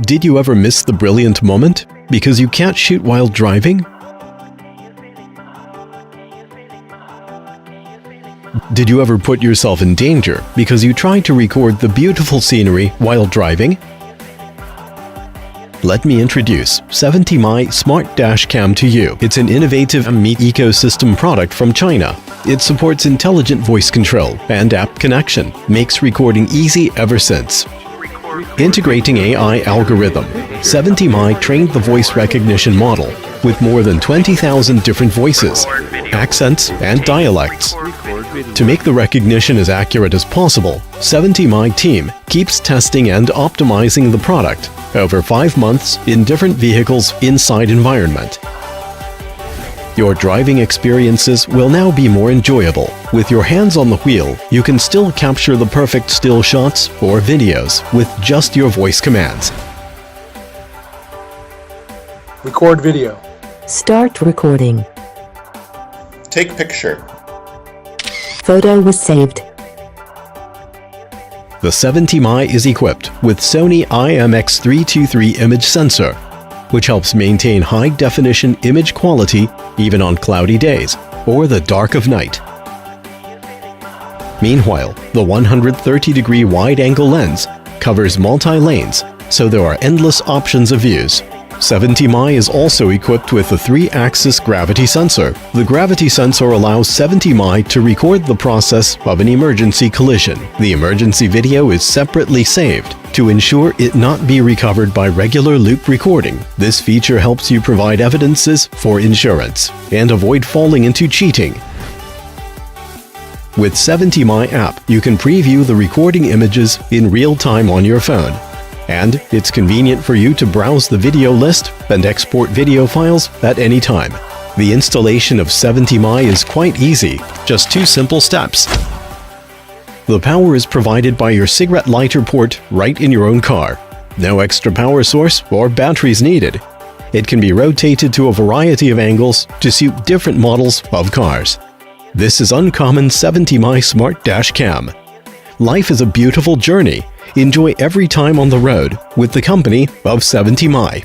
Did you ever miss the brilliant moment because you can't shoot while driving? Did you ever put yourself in danger because you tried to record the beautiful scenery while driving? Let me introduce 70mi Smart Dash Cam to you. It's an innovative meat ecosystem product from China. It supports intelligent voice control and app connection, makes recording easy ever since. Integrating AI algorithm, 70mi trained the voice recognition model with more than 20,000 different voices, accents, and dialects. To make the recognition as accurate as possible, 70mi team keeps testing and optimizing the product over 5 months in different vehicles' inside environment. Your driving experiences will now be more enjoyable. With your hands on the wheel, you can still capture the perfect still shots or videos with just your voice commands. Record video. Start recording. Take picture. Photo was saved. The 70mi is equipped with Sony IMX323 image sensor, which helps maintain high-definition image quality even on cloudy days or the dark of night. Meanwhile, the 130-degree wide-angle lens covers multi-lanes, so there are endless options of views. 70mi is also equipped with a 3-axis gravity sensor. The gravity sensor allows 70mi to record the process of an emergency collision. The emergency video is separately saved to ensure it not be recovered by regular loop recording. This feature helps you provide evidences for insurance and avoid falling into cheating. With 70mi app, you can preview the recording images in real time on your phone. And it's convenient for you to browse the video list and export video files at any time. The installation of 70mi is quite easy, just 2 simple steps. The power is provided by your cigarette lighter port right in your own car. No extra power source or batteries needed. It can be rotated to a variety of angles to suit different models of cars. This is uncommon 70mi Smart Dash Cam. Life is a beautiful journey. Enjoy every time on the road with the company of 70mi.